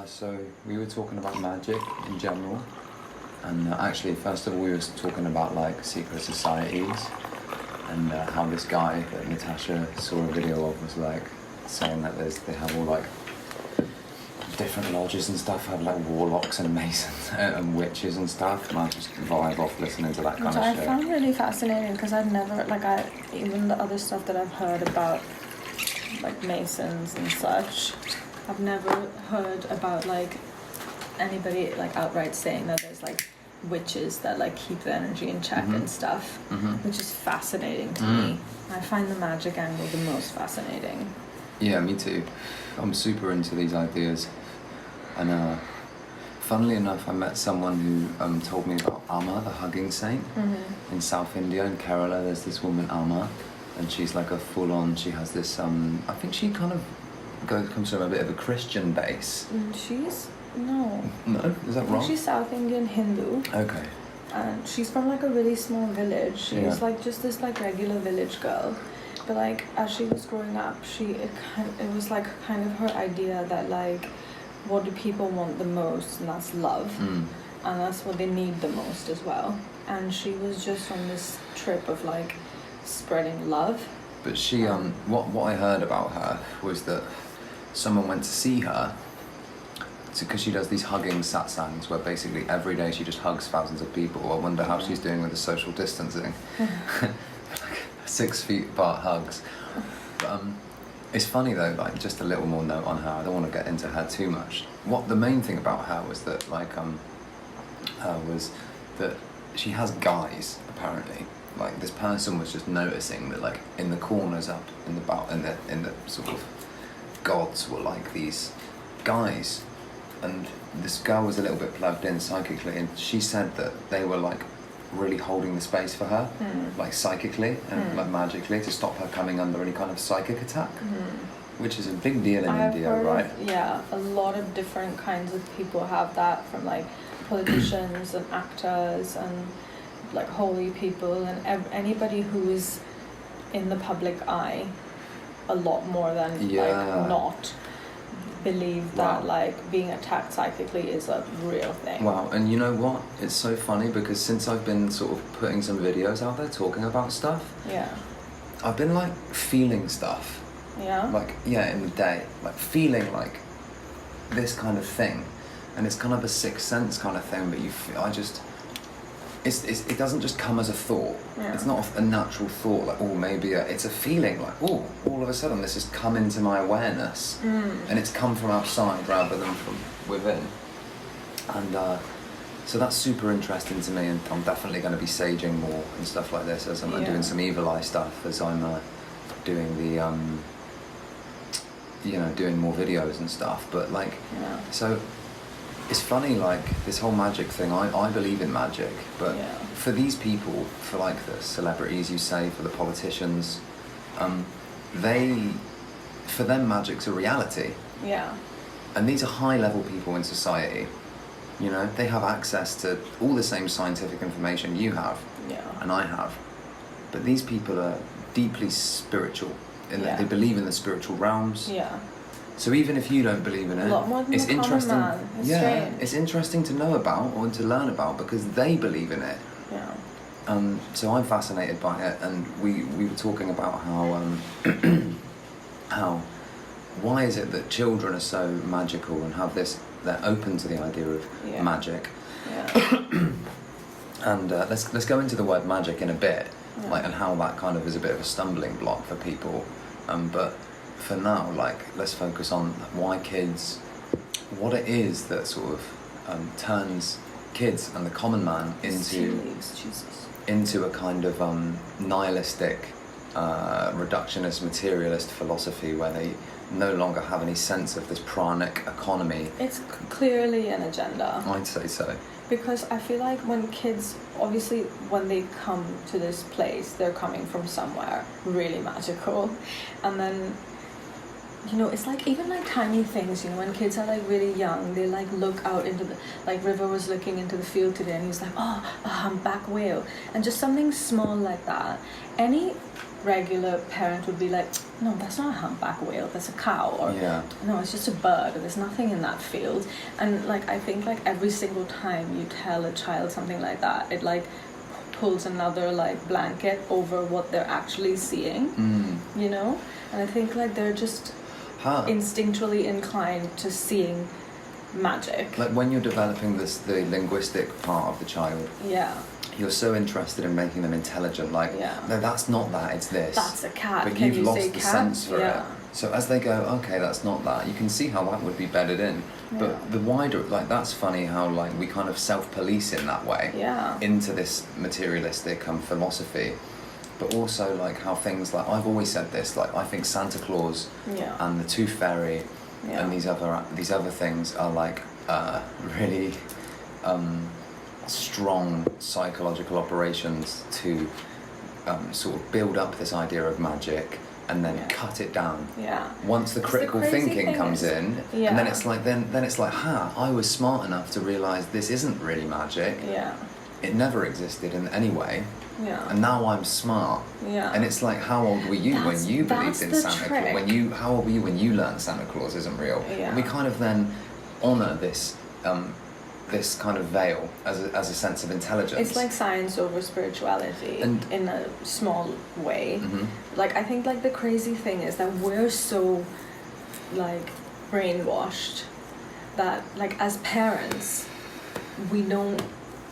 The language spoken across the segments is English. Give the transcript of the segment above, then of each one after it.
So we were talking about magic in general, and actually, first of all, we were talking about like secret societies, and how this guy that Natasha saw a video of was like saying that they have all like different lodges and stuff, have like warlocks and masons and witches and stuff, and I just vibe off listening to that kind Which of I shit. found really fascinating because I've never, even the other stuff that I've heard about, like masons and such, I've never heard about like anybody like outright saying that there's like witches that like keep the energy in check and stuff, which is fascinating to me. I find the magic angle the most fascinating. Yeah, me too. I'm super into these ideas. And funnily enough, I met someone who told me about Amma, the hugging saint, in South India, in Kerala. There's this woman, Amma, and she's like a full-on, she has this, I think she kind of comes from a bit of a Christian base. No, is that wrong? She's South Indian Hindu. Okay. And she's from like a really small village. She was like just this like regular village girl. But like as she was growing up, it was like kind of her idea that like what do people want the most, and that's love. And that's what they need the most as well. And she was just on this trip of like spreading love. But she what I heard about her was that someone went to see her because she does these hugging satsangs where basically every day she just hugs thousands of people. I wonder how she's doing with the social distancing. 6 feet apart hugs. But, it's funny though, like just a little more note on her. I don't want to get into her too much. What the main thing about her was that was that she has guys apparently. Like this person was just noticing that like in the corners up in the sort of gods were like these guys, and this girl was a little bit plugged in psychically, and she said that they were like really holding the space for her, like psychically and like magically, to stop her coming under any kind of psychic attack, which is a big deal in India, right? A lot of different kinds of people have that, from like politicians and actors and like holy people and anybody who is in the public eye a lot more than like not believe that like being attacked psychically is a real thing. Wow. And you know what, it's so funny because since I've been sort of putting some videos out there talking about stuff, I've been like feeling stuff like in the day, like feeling like this kind of thing, and it's kind of a sixth sense kind of thing, but it doesn't just come as a thought. It's not a natural thought like, oh, maybe it's a feeling like, oh, all of a sudden this has come into my awareness, and it's come from outside rather than from within. And so that's super interesting to me, and I'm definitely going to be saging more and stuff like this as I'm doing some evil eye stuff, as I'm doing the doing more videos and stuff. But like so it's funny, like this whole magic thing, I believe in magic, but for these people, for like the celebrities you say, for the politicians, for them magic's a reality. And these are high level people in society, you know, they have access to all the same scientific information you have and I have, but these people are deeply spiritual in that they believe in the spiritual realms. So even if you don't believe in it, it's interesting. It's interesting to know about or to learn about because they believe in it. So I'm fascinated by it, and we were talking about how why is it that children are so magical and have this, they're open to the idea of magic. And let's go into the word magic in a bit, like, and how that kind of is a bit of a stumbling block for people. But for now, like, let's focus on why kids, what it is that sort of turns kids and the common man into a kind of nihilistic, reductionist, materialist philosophy where they no longer have any sense of this pranic economy. It's clearly an agenda. I'd say so. Because I feel like when kids, obviously when they come to this place, they're coming from somewhere really magical. And then, you know, it's like even like tiny things, you know, when kids are like really young, they like look out into the, like River was looking into the field today and he's like, oh, a humpback whale. And just something small like that. Any regular parent would be like, no, that's not a humpback whale, that's a cow, or Yeah. no, it's just a bird, there's nothing in that field. And like I think like every single time you tell a child something like that, it like pulls another like blanket over what they're actually seeing, you know. And I think like they're just instinctually inclined to seeing magic. Like when you're developing the linguistic part of the child, you're so interested in making them intelligent, like, no, that's not that, it's this. That's a cat. But Can you've you lost say the cat? sense for it. So as they go, okay, that's not that, you can see how that would be bedded in. But the wider, like, that's funny how, like, we kind of self-police in that way into this materialistic philosophy. But also, like, how things, like, I've always said this, like, I think Santa Claus and the Tooth Fairy and these other things are, like, really strong psychological operations to sort of build up this idea of magic and then cut it down. Once the critical thinking comes in, and then it's like then it's like, I was smart enough to realise this isn't really magic. It never existed in any way. And now I'm smart. And it's like, how old were you when you believed in Santa Claus? How old were you when you learned Santa Claus isn't real? And we kind of then honour this this kind of veil as a sense of intelligence. It's like science over spirituality in a small way. Like I think like the crazy thing is that we're so like brainwashed that like as parents we don't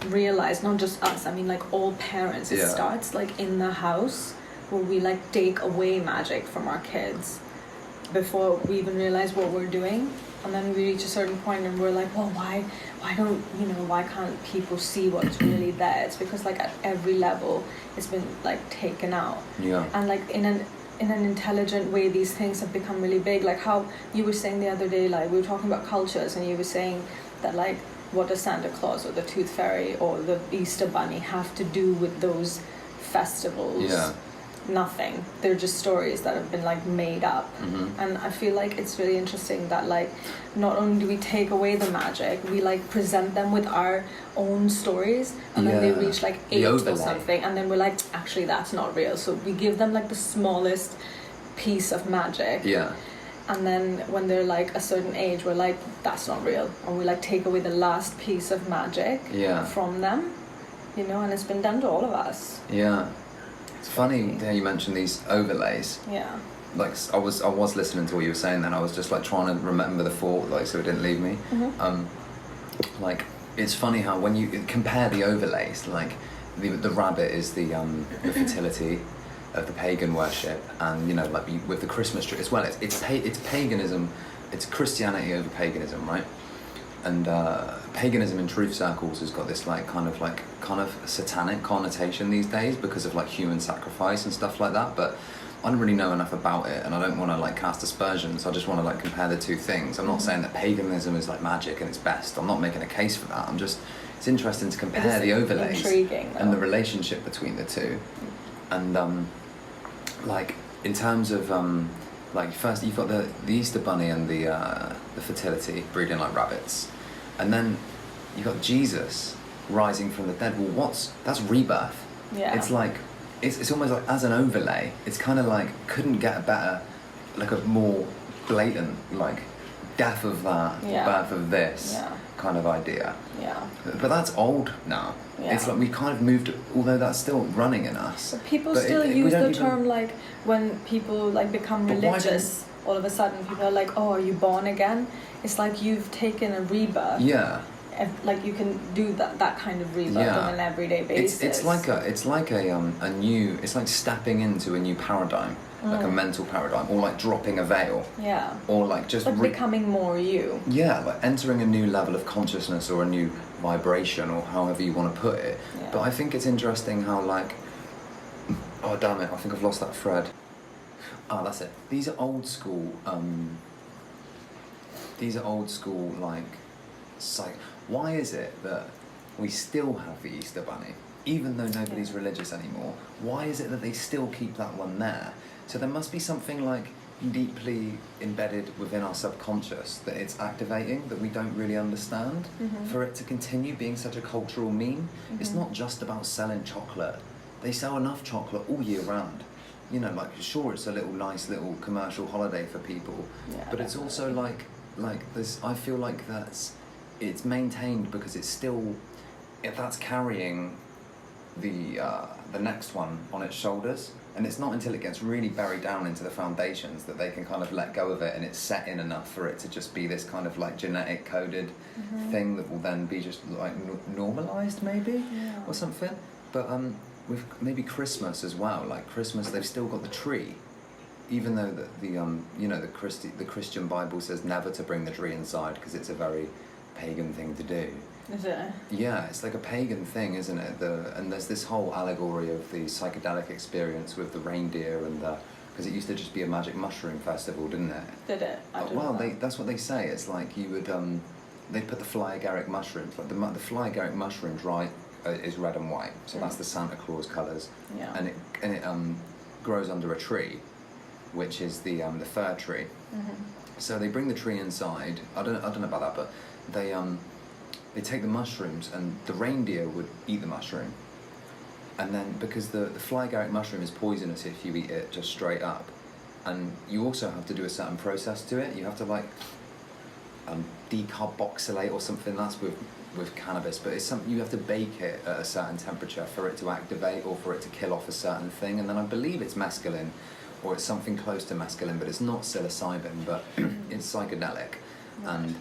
realize, not just us, I mean like all parents, it starts like in the house where we like take away magic from our kids before we even realize what we're doing. And then we reach a certain point and we're like, well, why can't people see what's really there? It's because like at every level it's been like taken out. And like in an intelligent way these things have become really big. Like how you were saying the other day, like we were talking about cultures and you were saying that like what does Santa Claus or the Tooth Fairy or the Easter Bunny have to do with those festivals? Nothing. They're just stories that have been like made up. And I feel like it's really interesting that like not only do we take away the magic, we like present them with our own stories, and then they reach like 8 or something, and then we're like, actually that's not real. So we give them like the smallest piece of magic, and then when they're like a certain age we're like, that's not real, and we like take away the last piece of magic from them, you know. And it's been done to all of us. It's funny how you mentioned these overlays. Like I was listening to what you were saying then. I was just like trying to remember the thought, like, so it didn't leave me. Like it's funny how when you compare the overlays, like the rabbit is the fertility of the pagan worship, and you know, like with the Christmas tree as well. It's paganism. It's Christianity over paganism, right? And paganism in truth circles has got this like kind of satanic connotation these days because of like human sacrifice and stuff like that. But I don't really know enough about it, and I don't want to like cast aspersions. I just want to like compare the two things. I'm not saying that paganism is like magic and it's best. I'm not making a case for that. It's interesting to compare the overlays and the relationship between the two. And like in terms of like first you've got the Easter Bunny and the fertility breeding like rabbits. And then you got Jesus rising from the dead. Well, that's rebirth. It's like it's almost like as an overlay. It's kind of like couldn't get a better, like a more blatant like death of that, birth of this kind of idea. But that's old now. It's like we kind of moved, although that's still running in us. But people still use the term like when people like become religious. All of a sudden, people are like, "Oh, are you born again?" It's like you've taken a rebirth. Like you can do that kind of rebirth on an everyday basis. It's like a new. It's like stepping into a new paradigm, like a mental paradigm, or like dropping a veil. Or like just like becoming more you. Like entering a new level of consciousness or a new vibration, or however you want to put it. But I think it's interesting how like, oh damn it, I think I've lost that thread. Oh, that's it. These are old school. Like, why is it that we still have the Easter Bunny, even though nobody's religious anymore? Why is it that they still keep that one there? So there must be something like deeply embedded within our subconscious that it's activating that we don't really understand for it to continue being such a cultural meme. It's not just about selling chocolate. They sell enough chocolate all year round. you know, like sure, it's a little nice little commercial holiday for people, but it's also like this. I feel like it's maintained because it's still, if that's carrying the next one on its shoulders, and it's not until it gets really buried down into the foundations that they can kind of let go of it, and it's set in enough for it to just be this kind of like genetic coded thing that will then be just like normalized maybe or something. But with maybe Christmas as well, like Christmas, they've still got the tree, even though the you know, the Christian Bible says never to bring the tree inside because it's a very pagan thing to do. Is it? Yeah, it's like a pagan thing, isn't it? And there's this whole allegory of the psychedelic experience with the reindeer and because it used to just be a magic mushroom festival, didn't it? Did it? I don't well, know. that's what they say. It's like you would they'd put the fly agaric mushrooms, like the fly agaric mushrooms, right? Is red and white, so that's the Santa Claus colours. Yeah. And it grows under a tree, which is the fir tree. So they bring the tree inside. I don't know about that, but they take the mushrooms, and the reindeer would eat the mushroom, and then because the fly agaric mushroom is poisonous if you eat it just straight up, and you also have to do a certain process to it. You have to like decarboxylate or something. That's with cannabis, but it's something you have to bake it at a certain temperature for it to activate or for it to kill off a certain thing. And then I believe it's mescaline, or it's something close to mescaline, but it's not psilocybin, but it's psychedelic. And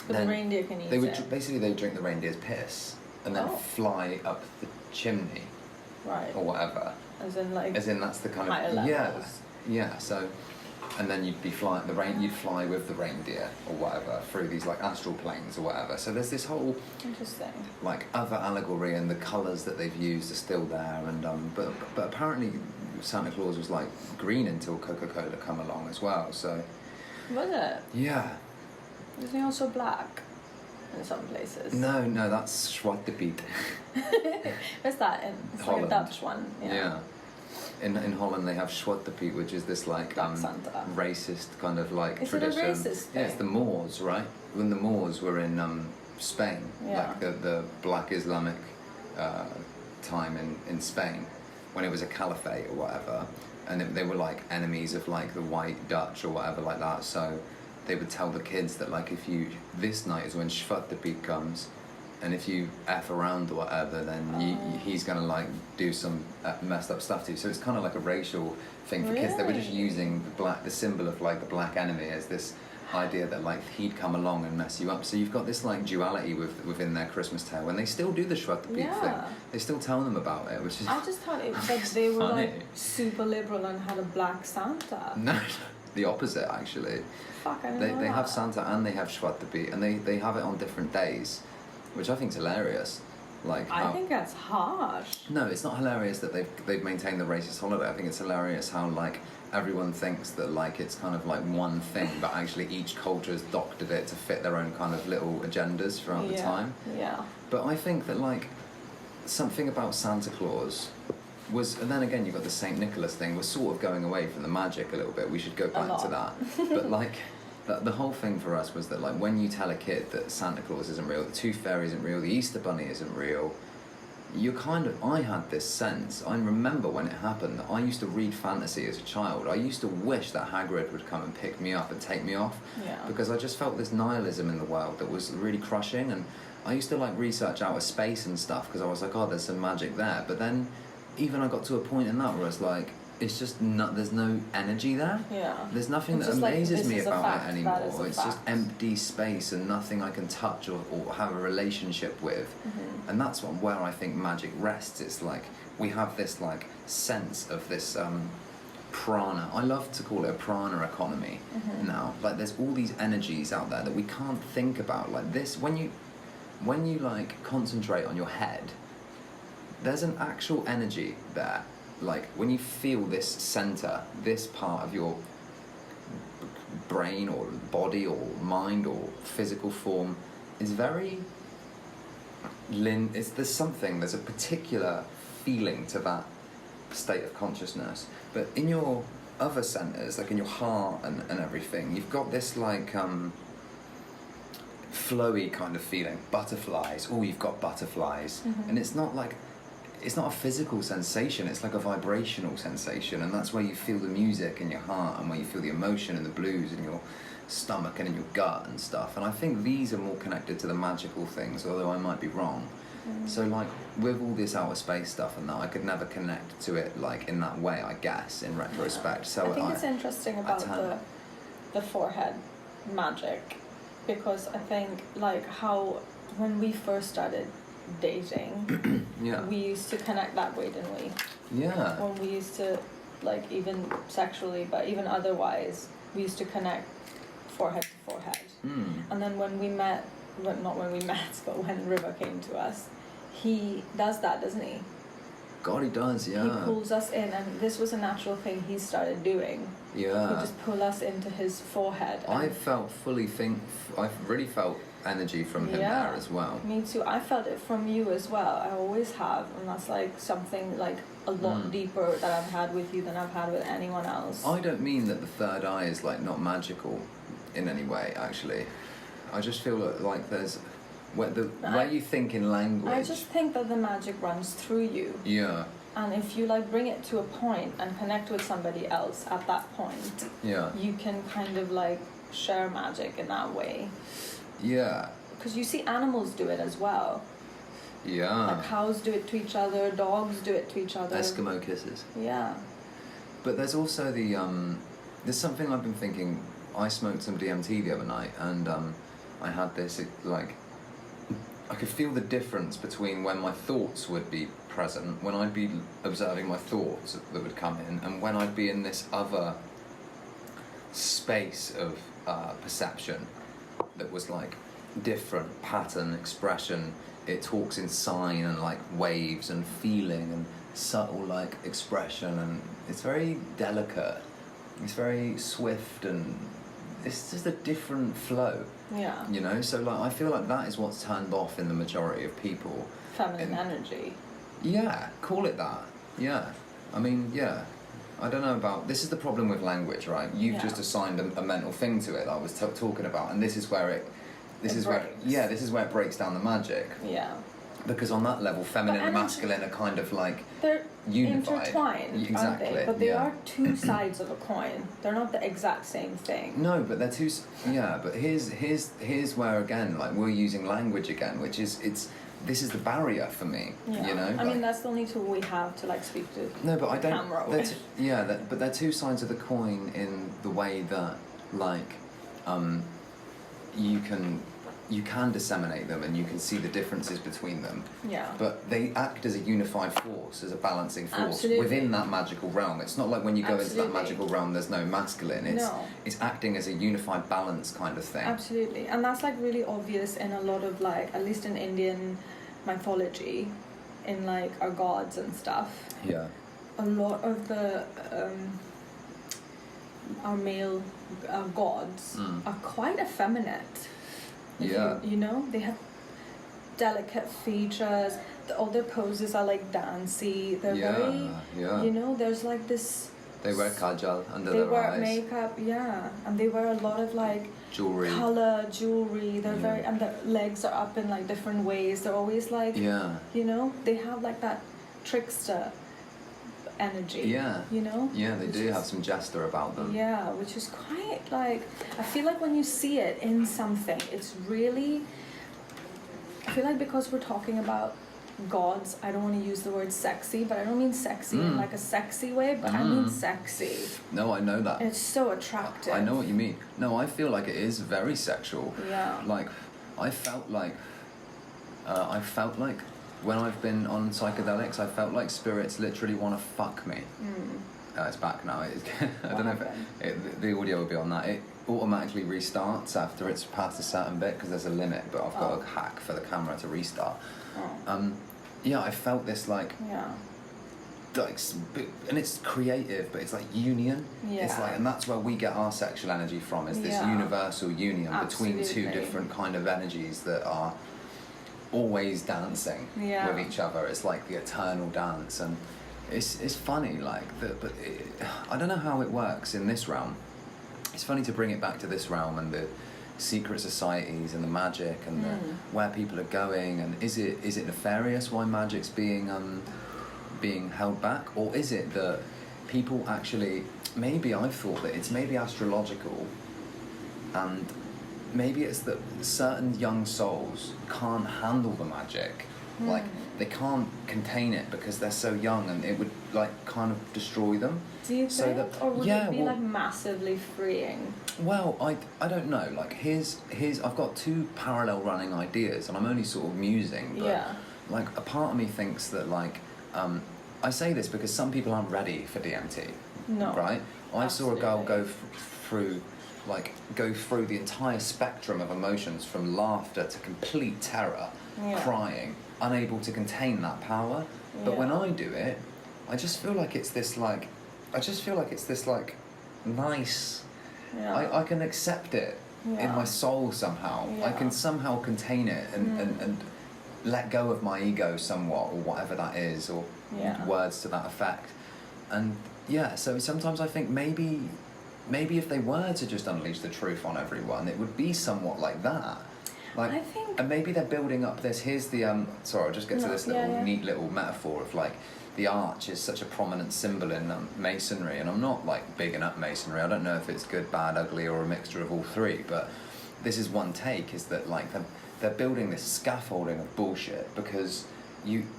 but the reindeer can eat it. Basically they drink the reindeer's piss and then fly up the chimney, right, or whatever. As in that's the kind higher of levels. yeah. So, and then you'd be flying you'd fly with the reindeer or whatever through these like astral planes or whatever. So there's this whole interesting like other allegory, and the colours that they've used are still there. And but apparently Santa Claus was like green until Coca-Cola come along as well. So was it? Yeah. Isn't he also black in some places? No, that's Zwarte Piet. Where's that in? It's Holland. like a Dutch one. Yeah. In Holland they have Zwarte Piet, which is this like Santa. Racist kind of like is tradition. Is it a racist thing? Yeah, it's the Moors, right? When the Moors were in Spain, like the Black Islamic time in Spain, when it was a caliphate or whatever, and they were like enemies of like the white Dutch or whatever like that. So they would tell the kids that like this night is when Zwarte Piet comes, and if you F around or whatever, then he's gonna like do some messed up stuff to you. So it's kind of like a racial thing for kids. They were just using the symbol of like the black enemy as this idea that like he'd come along and mess you up. So you've got this like duality within their Christmas tale, and they still do the Zwarte Piet thing. They still tell them about it, which is I just thought it was like they were funny. like super liberal and had a black Santa. No, the opposite actually. Fuck, I didn't know They that. have Santa and they have Zwarte Piet, and they have it on different days, which I think is hilarious. Like I think that's harsh. No, it's not hilarious that they've maintained the racist holiday. I think it's hilarious how like everyone thinks that like it's kind of like one thing, but actually each culture has doctored it to fit their own kind of little agendas throughout the time. Yeah. But I think that like something about Santa Claus was, and then again you've got the Saint Nicholas thing, was sort of going away from the magic a little bit. We should go back to that. But like the whole thing for us was that like when you tell a kid that Santa Claus isn't real, the Tooth Fairy isn't real, the Easter Bunny isn't real, I had this sense, I remember when it happened, that I used to read fantasy as a child. I used to wish that Hagrid would come and pick me up and take me off, because I just felt this nihilism in the world that was really crushing. And I used to like research outer space and stuff because I was like, oh, there's some magic there. But then even I got to a point in that where it's like, it's just not, there's no energy there. Yeah. There's nothing It's that just like, amazes this me is a about fact, it that is anymore. a It's just fact. empty space and nothing I can touch or have a relationship with. And that's where I think magic rests. It's like we have this like sense of this prana. I love to call it a prana economy now. Like there's all these energies out there that we can't think about. Like this, when you like concentrate on your head, there's an actual energy there. Like when you feel this center, this part of your brain or body or mind or physical form is very there's a particular feeling to that state of consciousness. But in your other centers, like in your heart and everything, you've got this like flowy kind of feeling, butterflies. Oh, you've got butterflies. And it's not like it's not a physical sensation, it's like a vibrational sensation, and that's where you feel the music in your heart and where you feel the emotion and the blues in your stomach and in your gut and stuff. And I think these are more connected to the magical things, although I might be wrong. So like with all this outer space stuff and that, I could never connect to it like in that way, I guess, in retrospect. So I think it's interesting about the forehead magic, because I think like how when we first started dating, yeah, we used to connect that way, didn't we? Yeah. When we used to, like, even sexually, but even otherwise, we used to connect forehead to forehead. And then when we met, well, not when we met, but when River came to us, he does that, doesn't he? God, he does, yeah. He pulls us in, and this was a natural thing he started doing. Yeah. He just pull us into his forehead. I really felt energy from him there as well. Me too. I felt it from you as well. I always have, and that's like something like a lot deeper that I've had with you than I've had with anyone else. I don't mean that the third eye is like not magical in any way, actually. I just feel like there's where you think in language. I just think that the magic runs through you. Yeah. And if you like bring it to a point and connect with somebody else at that point, you can kind of like share magic in that way. Yeah. Because you see animals do it as well. Yeah. Like cows do it to each other, dogs do it to each other. Eskimo kisses. Yeah. But there's also there's something I've been thinking. I smoked some DMT the other night, and I had this like, I could feel the difference between when my thoughts would be present, when I'd be observing my thoughts that would come in, and when I'd be in this other space of perception that was like different pattern, expression. It talks in sign and like waves and feeling and subtle like expression, and it's very delicate. It's very swift, and it's just a different flow. Yeah. You know, so like I feel like that is what's turned off in the majority of people. Feminine energy. Yeah, call it that. Yeah. I mean, yeah. I don't know about... This is the problem with language, right? You've just assigned a mental thing to it that I was talking about, and this is where it... This is where it breaks down the magic. Yeah. Because on that level, feminine and masculine are kind of like... They're unified. Intertwined, exactly, aren't they? But they are two sides of a coin. They're not the exact same thing. No, but they're two... Yeah, but here's where, again, like, we're using language again, which is... This is the barrier for me, you know? I mean, that's the only tool we have to, like, speak to camera with. But they're two sides of the coin in the way that, like, you can disseminate them and you can see the differences between them. Yeah. But they act as a unified force, as a balancing force Absolutely. within that magical realm. It's not like when you go into that magical realm, there's no masculine. It's acting as a unified balance kind of thing. Absolutely. And that's like really obvious in a lot of like, at least in Indian mythology, in like our gods and stuff. Yeah. A lot of the our male gods are quite effeminate. Yeah. You know, they have delicate features. All their poses are like dancey. They're very, you know, there's like this... They wear kajal under their eyes. They wear makeup, and they wear a lot of like jewelry. Color, jewelry. They're very, and their legs are up in like different ways. They're always like, you know, they have like that trickster energy. Yeah. You know? Yeah, they do have some jester about them. Yeah, which is quite like, I feel like when you see it in something, it's really, I feel like because we're talking about gods, I don't want to use the word sexy, but I don't mean sexy in like a sexy way, but I mean sexy. No, I know that. It's so attractive. I know what you mean. No, I feel like it is very sexual. Yeah. Like, I felt like when I've been on psychedelics, I felt like spirits literally want to fuck me. It's back now. I don't know if the audio will be on that. It automatically restarts after it's past a certain bit because there's a limit, but I've got a hack for the camera to restart. I felt this like, and it's creative, but it's like union. Yeah. It's like, and that's where we get our sexual energy from. Is this universal union between two different kind of energies that are always dancing with each other. It's like the eternal dance, and it's funny, like but I don't know how it works in this realm. It's funny to bring it back to this realm and the secret societies and the magic and where people are going, and is it nefarious why magic's being being held back, or is it that people actually? Maybe I've thought that it's maybe astrological, and maybe it's that certain young souls can't handle the magic. Like they can't contain it because they're so young, and it would like kind of destroy them. Do you think, or would it be like massively freeing? Well, I don't know. Like here's I've got two parallel running ideas, and I'm only sort of musing. But like a part of me thinks that like I say this because some people aren't ready for DMT. No. Right. I saw a girl go through the entire spectrum of emotions, from laughter to complete terror, crying, unable to contain that power. But when I do it, I just feel like it's this like nice. I can accept it in my soul somehow. I can somehow contain it and let go of my ego somewhat, or whatever that is, or words to that effect. And so sometimes I think maybe if they were to just unleash the truth on everyone, it would be somewhat like that. Like, I think... And maybe they're building up this. Here's the sorry, I'll just get to this neat little metaphor of like the arch is such a prominent symbol in masonry, and I'm not like bigging up masonry. I don't know if it's good, bad, ugly, or a mixture of all three. But this is one take: is that like they're building this scaffolding of bullshit, because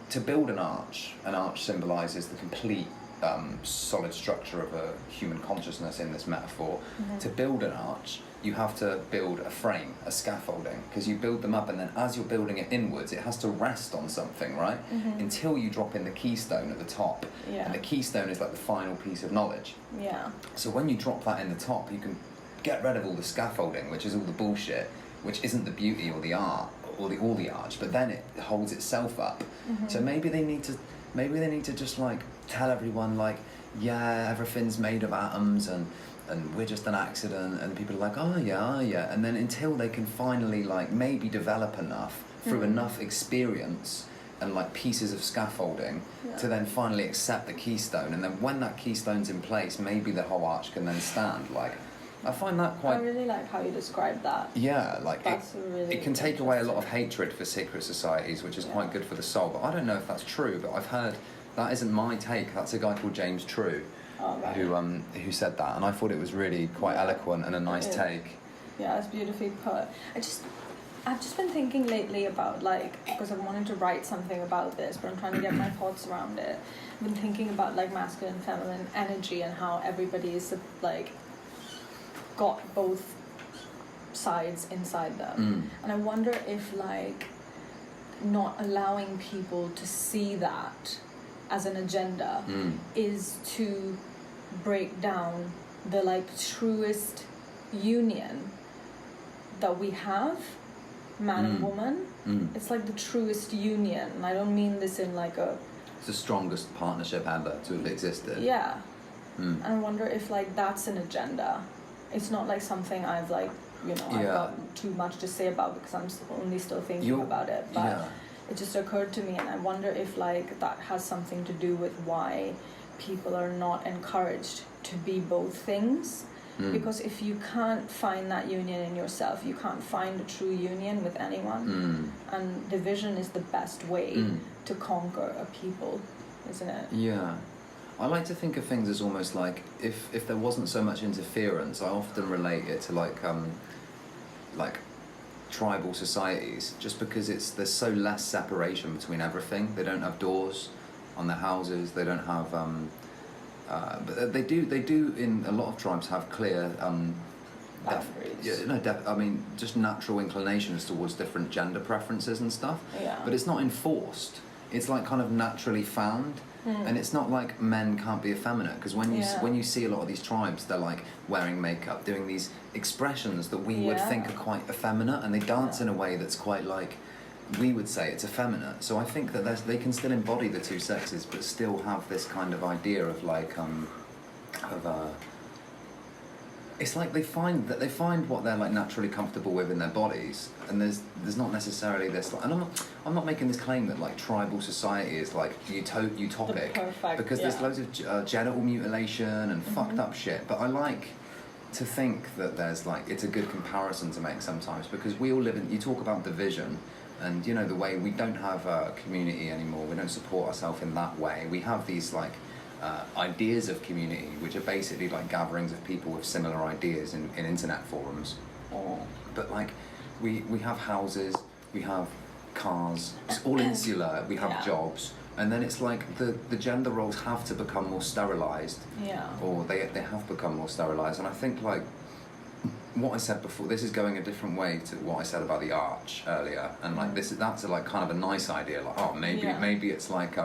to build an arch symbolises the complete solid structure of a human consciousness in this metaphor. To build an arch, you have to build a frame, a scaffolding, because you build them up, and then as you're building it inwards, it has to rest on something, right? Until you drop in the keystone at the top. And the keystone is like the final piece of knowledge. So when you drop that in the top, you can get rid of all the scaffolding, which is all the bullshit, which isn't the beauty or the art or the arch, but then it holds itself up. So maybe they need to just like tell everyone like, everything's made of atoms, and we're just an accident, and people are like, oh yeah, and then until they can finally like maybe develop enough through enough experience and like pieces of scaffolding to then finally accept the keystone, and then when that keystone's in place, maybe the whole arch can then stand. Like, I find that quite... I really like how you describe that. Yeah, like it can take away a lot of hatred for secret societies, which is quite good for the soul. But I don't know if that's true, but I've heard that isn't my take. That's a guy called James True, who said that, and I thought it was really quite eloquent and a nice take. Yeah, it's beautifully put. I've just been thinking lately about, like, because I've wanted to write something about this, but I'm trying to get my thoughts around it. I've been thinking about like masculine and feminine energy, and how everybody is like got both sides inside them. And I wonder if like not allowing people to see that as an agenda is to break down the like truest union that we have, man and woman. It's like the truest union, and I don't mean this in like it's the strongest partnership ever to have existed. And I wonder if like that's an agenda. It's not like something I've like, I've got too much to say about, because I'm only still thinking about it, but it just occurred to me, and I wonder if like that has something to do with why people are not encouraged to be both things. Because if you can't find that union in yourself, you can't find a true union with anyone. And division is the best way to conquer a people, isn't it? Yeah. I like to think of things as almost like if there wasn't so much interference, I often relate it to like tribal societies, just because there's so less separation between everything. They don't have doors on their houses. They don't have but they do in a lot of tribes have clear just natural inclinations towards different gender preferences and stuff. But it's not enforced. It's like kind of naturally found. And it's not like men can't be effeminate, because when you see a lot of these tribes, they're like wearing makeup, doing these expressions that we would think are quite effeminate, and they dance in a way that's quite like we would say it's effeminate. So I think that they can still embody the two sexes, but still have this kind of idea of like it's like they find what they're like naturally comfortable with in their bodies, and there's not necessarily this like, and I'm not making this claim that like tribal society is like utopic, because there's loads of genital mutilation and fucked up shit, but I to think that there's like, it's a good comparison to make sometimes, because we all live in, you talk about division, and you know, the way we don't have a community anymore, we don't support ourselves in that way. We have these like ideas of community, which are basically like gatherings of people with similar ideas in internet forums. But like, we have houses, we have cars, it's all insular, we have jobs, and then it's like the gender roles have to become more sterilised, or they have become more sterilised. And I think like what I said before, this is going a different way to what I said about the arch earlier, and like that's a, like kind of a nice idea, like maybe it's like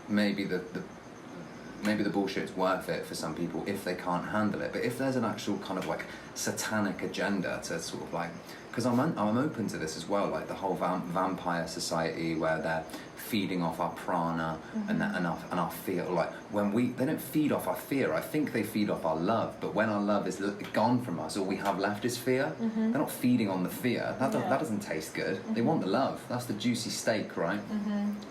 maybe the bullshit's worth it for some people if they can't handle it. But if there's an actual kind of like satanic agenda to sort of like, because I'm open to this as well, like the whole vampire society where they're feeding off our prana and our fear. Like when they don't feed off our fear, I think they feed off our love. But when our love is gone from us, all we have left is fear. They're not feeding on the fear. That doesn't taste good. They want the love. That's the juicy steak, right?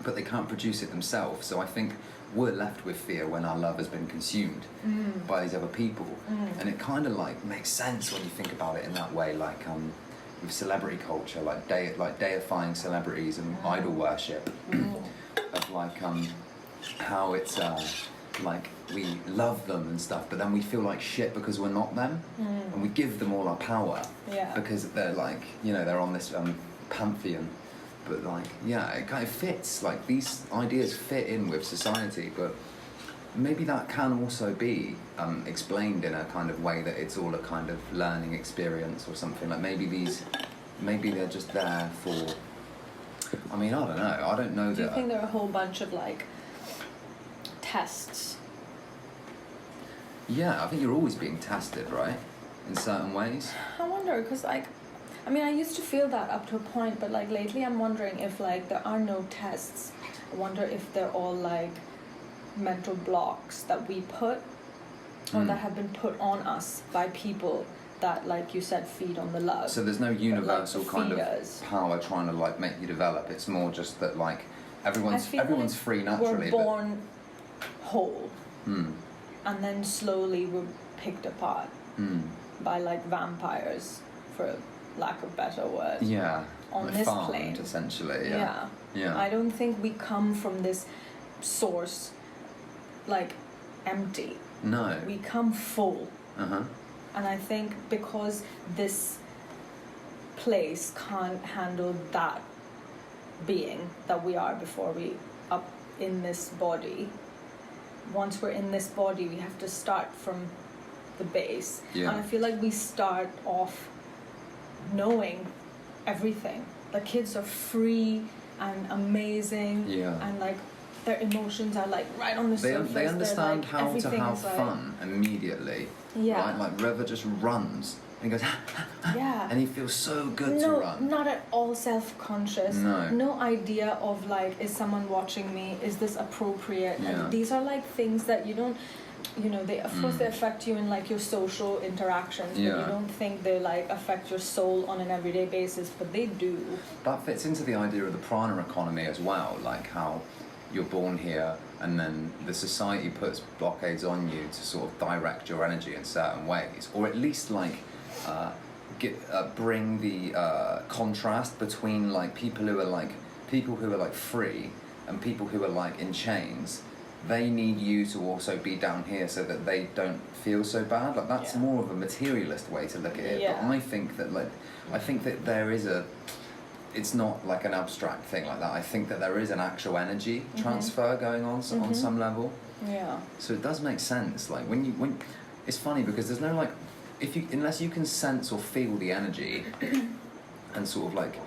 But they can't produce it themselves. So I think we're left with fear when our love has been consumed by these other people. And it kind of like makes sense when you think about it in that way, like with celebrity culture, like deifying celebrities and idol worship, of like how it's like we love them and stuff, but then we feel like shit because we're not them, and we give them all our power because they're like, you know, they're on this pantheon. But like, yeah, it kind of fits, like these ideas fit in with society, but maybe that can also be explained in a kind of way that it's all a kind of learning experience or something. Like maybe they're just there for, I mean, I don't know. Do you think there are a whole bunch of like tests? Yeah, I think you're always being tested, right, in certain ways. I wonder, because like, I mean, I used to feel that up to a point, but like lately I'm wondering if like there are no tests. I wonder if they're all like mental blocks that we put, or that have been put on us by people that, like you said, feed on the love. So there's no universal like kind of power trying to like make you develop. It's more just that like everyone's like free naturally. We're born whole, and then slowly we're picked apart by like vampires, for lack of better words. Yeah. On like this farmed, plane, essentially. Yeah. I don't think we come from this source like empty. No. We come full. Uh-huh. And I think because this place can't handle that being that we are before we up in this body, once we're in this body, we have to start from the base. Yeah. And I feel like we start off knowing everything. The kids are free and amazing, Yeah. and like their emotions are like right on the surface. They understand like, how to have like, fun immediately. Yeah. Right? Like River just runs and he goes, yeah. and he feels so good to run. Not at all self-conscious. No idea of like, is someone watching me? Is this appropriate? Yeah. And these are like things that you don't, you know, they of course they affect you in like your social interactions, but you don't think they like affect your soul on an everyday basis, but they do. That fits into the idea of the prana economy as well, like how you're born here and then the society puts blockades on you to sort of direct your energy in certain ways, or at least like bring the contrast between like people who are like free and people who are like in chains. They need you to also be down here so that they don't feel so bad. Like that's more of a materialist way to look at it. But I think that there is it's not like an abstract thing like that. I think that there is an actual energy transfer going on on some level. Yeah. So it does make sense. Like when it's funny because there's no like, unless you can sense or feel the energy and sort of like,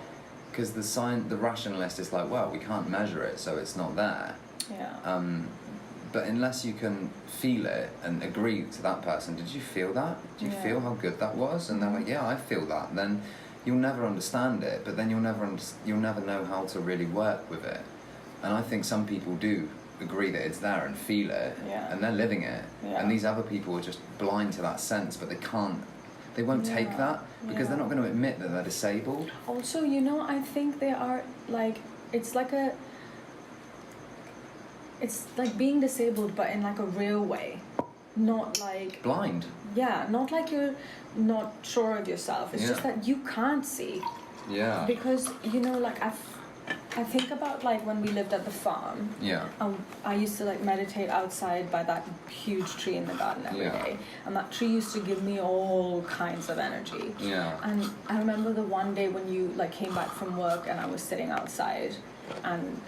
because the rationalist is like, well, we can't measure it, so it's not there. Yeah. But unless you can feel it and agree to that person, did you feel that? Did you feel how good that was? And they're like, yeah, I feel that. Then you'll never understand it, but then you'll never know how to really work with it. And I think some people do agree that it's there and feel it, and they're living it. And these other people are just blind to that sense, but they won't take that because they're not going to admit that they're disabled. Also, you know, I think they are like, it's like being disabled, but in like a real way. not like blind. Yeah, not like you're not sure of yourself. It's just that you can't see. Yeah. Because, you know, like I think about like when we lived at the farm. Yeah. I used to like meditate outside by that huge tree in the garden every day. And that tree used to give me all kinds of energy. Yeah. And I remember the one day when you like came back from work and I was sitting outside and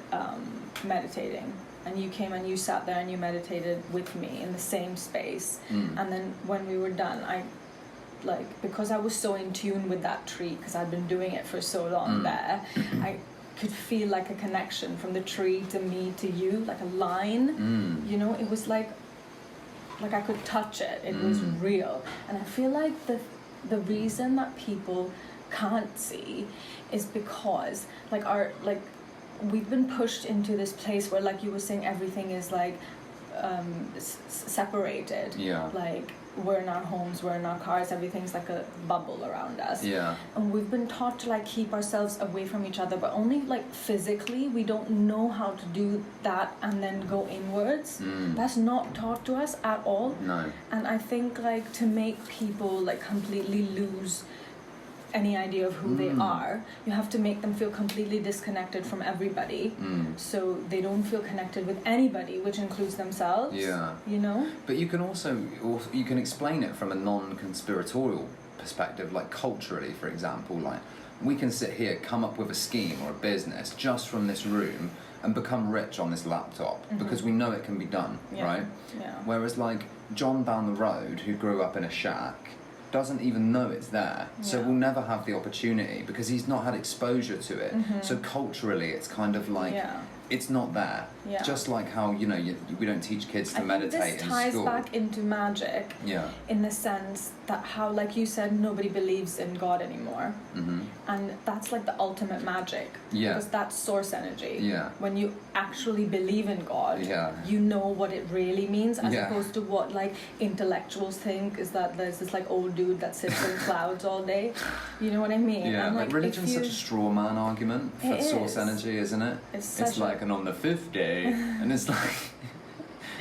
meditating. And you came and you sat there and you meditated with me in the same space. And then when we were done, because I was so in tune with that tree, because I'd been doing it for so long there, I could feel like a connection from the tree to me to you, like a line. You know, it was like I could touch it. It was real. And I feel like the reason that people can't see is because we've been pushed into this place where, like you were saying, everything is like separated. Yeah. Like we're in our homes, we're in our cars, everything's like a bubble around us. Yeah. And we've been taught to like keep ourselves away from each other, but only like physically. We don't know how to do that and then go inwards. That's not taught to us at all. No. And I think like to make people like completely lose any idea of who they are, you have to make them feel completely disconnected from everybody, so they don't feel connected with anybody, which includes themselves. Yeah. You know? But you can also you can explain it from a non-conspiratorial perspective, like culturally, for example. Like we can sit here, come up with a scheme or a business just from this room and become rich on this laptop because we know it can be done, right? Yeah. Whereas like John down the road, who grew up in a shack, doesn't even know it's there, so will never have the opportunity because he's not had exposure to it. So culturally it's kind of like it's not there. Just like how, you know, we don't teach kids to meditate in school. This ties back into magic in the sense that how, like you said, nobody believes in God anymore. And that's like the ultimate magic, because that's source energy. When you actually believe in God, you know what it really means, as opposed to what like intellectuals think is that there's this like old dude that sits in clouds all day. You know what I mean? Yeah, and, like religion's such a straw man argument for source energy, isn't it? It's like, and on the fifth day, and it's like,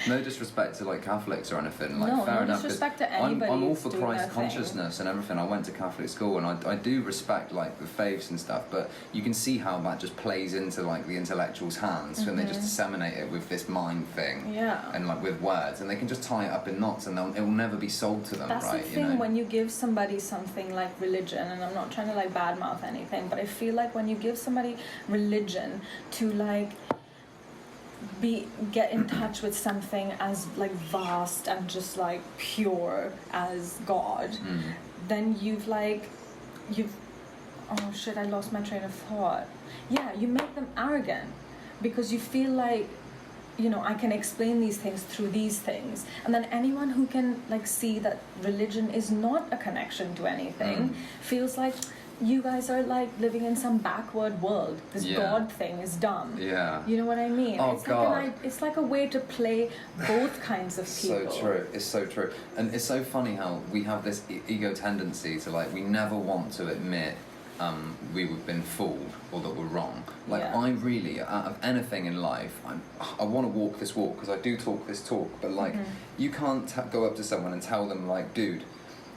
no disrespect to like Catholics or anything, like fair enough. No disrespect to anybody. I'm all for Christ consciousness and everything. I went to Catholic school and I do respect like the faiths and stuff, but you can see how that just plays into like the intellectuals' hands when they just disseminate it with this mind thing, and like with words, and they can just tie it up in knots, and it will never be sold to them. That's right? the thing, when you give somebody something like religion, and I'm not trying to like badmouth anything, but I feel like when you give somebody religion to like get in touch with something as like vast and just like pure as God, then you've oh shit, I lost my train of thought. You make them arrogant because you feel like, you know, I can explain these things through these things, and then anyone who can like see that religion is not a connection to anything feels like you guys are like living in some backward world. This God thing is dumb. You know what I mean? Oh, it's God. Like it's like a way to play both kinds of people. So true. It's so true. And it's so funny how we have this ego tendency to like, we never want to admit we've been fooled or that we're wrong. Like I really, out of anything in life, I want to walk this walk because I do talk this talk, but like you can't go up to someone and tell them like, dude,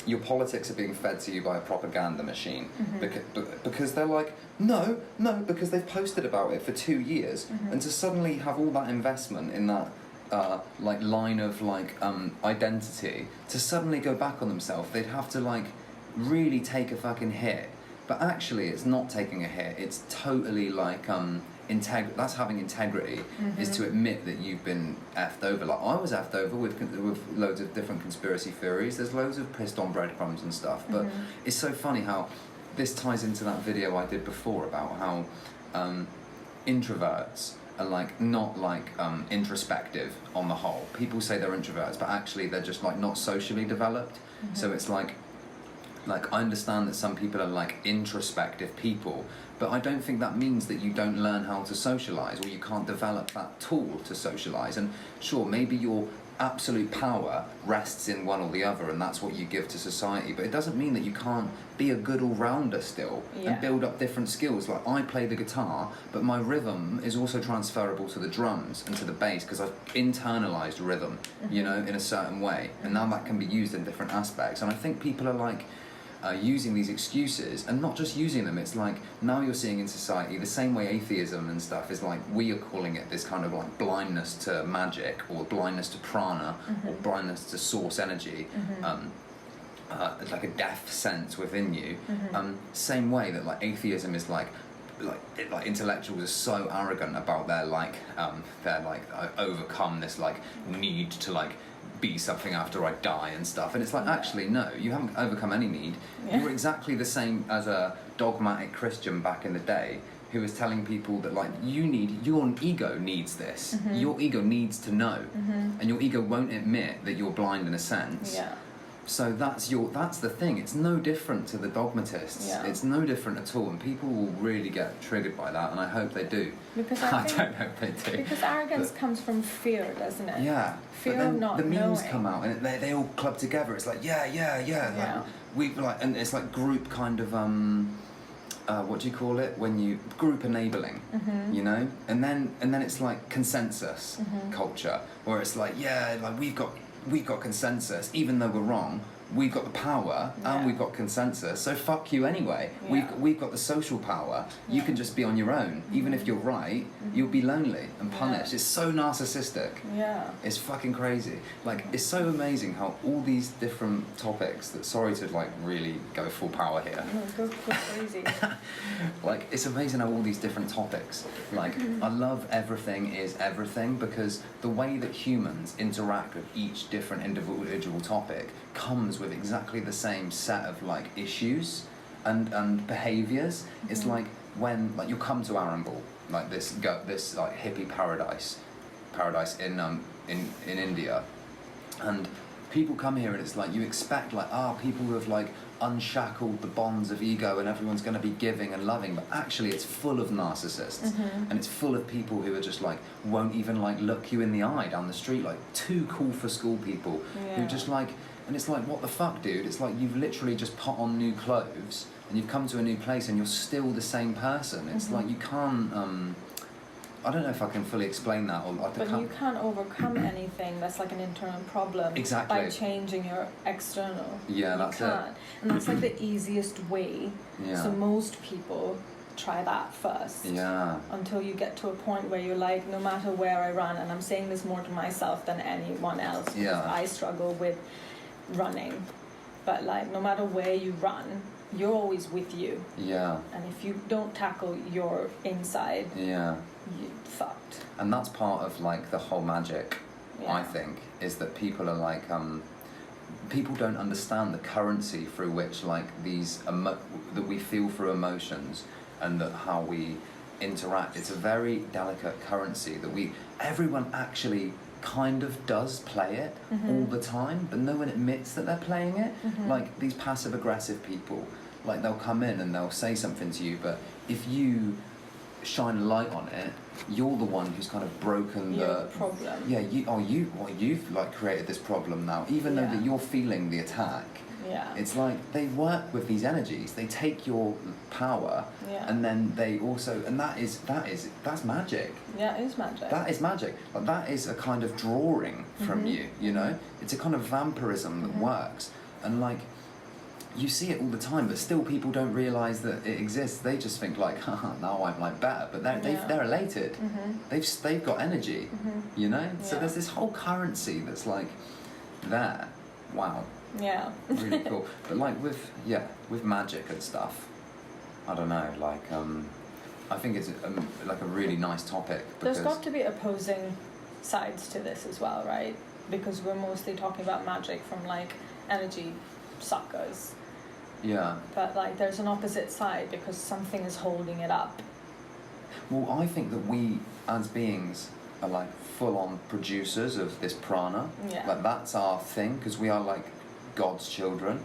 your politics are being fed to you by a propaganda machine, because they're like, no, because they've posted about it for 2 years, and to suddenly have all that investment in that like line of like identity, to suddenly go back on themselves, they'd have to like really take a fucking hit. But actually, it's not taking a hit. It's totally like that's having integrity, is to admit that you've been effed over. Like I was effed over with loads of different conspiracy theories. There's loads of pissed on breadcrumbs and stuff. But it's so funny how this ties into that video I did before about how introverts are like not like introspective on the whole. People say they're introverts, but actually they're just like not socially developed. So it's like I understand that some people are like introspective people, but I don't think that means that you don't learn how to socialise, or you can't develop that tool to socialise. And sure, maybe you're absolute power rests in one or the other, and that's what you give to society. But it doesn't mean that you can't be a good all-rounder still and build up different skills. Like, I play the guitar, but my rhythm is also transferable to the drums and to the bass, because I've internalized rhythm, you know, in a certain way, and now that can be used in different aspects. And I think people are like using these excuses, and not just using them. It's like, now you're seeing in society the same way atheism and stuff is like, we are calling it this kind of like blindness to magic, or blindness to prana, or blindness to source energy, like a death sense within you. Same way that like atheism is like intellectuals are so arrogant about their overcome this like need to like be something after I die and stuff, and it's like, actually no, you haven't overcome any need. You're exactly the same as a dogmatic Christian back in the day who was telling people that like, your ego needs this, your ego needs to know, and your ego won't admit that you're blind in a sense. So that's the thing. It's no different to the dogmatists. It's no different at all, and people will really get triggered by that, and I hope they do. Because I don't hope they do. Because arrogance comes from fear, doesn't it? Yeah. Fear of not knowing. The memes come out, and they all club together. It's like, like, we like, and it's like group kind of what do you call it when you group enabling, you know, and then it's like consensus culture, where it's like, like we've got consensus, even though we're wrong. We've got the power, and we've got consensus, so fuck you anyway. We've got the social power. You can just be on your own. Even if you're right, you'll be lonely and punished. It's so narcissistic. It's fucking crazy. Like, it's so amazing how all these different topics that, sorry to like really go full power here. No, go crazy. Like, it's amazing how all these different topics, like, I love everything is everything, because the way that humans interact with each different individual topic comes with exactly the same set of like issues and behaviors. It's like when like you'll come to Arambal, like this like hippie paradise in India, and people come here, and it's like you expect like people who have like unshackled the bonds of ego, and everyone's going to be giving and loving, but actually it's full of narcissists, and it's full of people who are just like won't even like look you in the eye down the street, like too cool for school people, who just like. And it's like, what the fuck, dude? It's like you've literally just put on new clothes and you've come to a new place and you're still the same person. It's like you can't. I don't know if I can fully explain that. But you can't overcome anything that's like an internal problem by changing your external. That's it. And that's like the easiest way. So most people try that first. Until you get to a point where you're like, no matter where I run, and I'm saying this more to myself than anyone else, because I struggle with running, but like no matter where you run, you're always with you, and if you don't tackle your inside, you're fucked. And that's part of like the whole magic, I think, is that people are like people don't understand the currency through which like these that we feel through emotions, and that how we interact. It's a very delicate currency that everyone actually kind of does play it all the time, but no one admits that they're playing it. Like these passive aggressive people, like they'll come in and they'll say something to you, but if you shine a light on it, you're the one who's kind of broken the problem. You've like created this problem now, even though that you're feeling the attack. It's like they work with these energies, they take your power, and then they also, and that's magic. It is magic. That is magic. Like, that is a kind of drawing from you, you know? It's a kind of vampirism that works. And like, you see it all the time, but still people don't realise that it exists. They just think like, haha, now I'm like better, but they're elated. They've got energy, you know? So there's this whole currency that's like there. Wow. Really cool. But like with magic and stuff, I don't know, like I think it's like a really nice topic, because there's got to be opposing sides to this as well, right? Because we're mostly talking about magic from like energy suckers, but like there's an opposite side, because something is holding it up. Well, I think that we as beings are like full-on producers of this prana. Like that's our thing, because we are like God's children,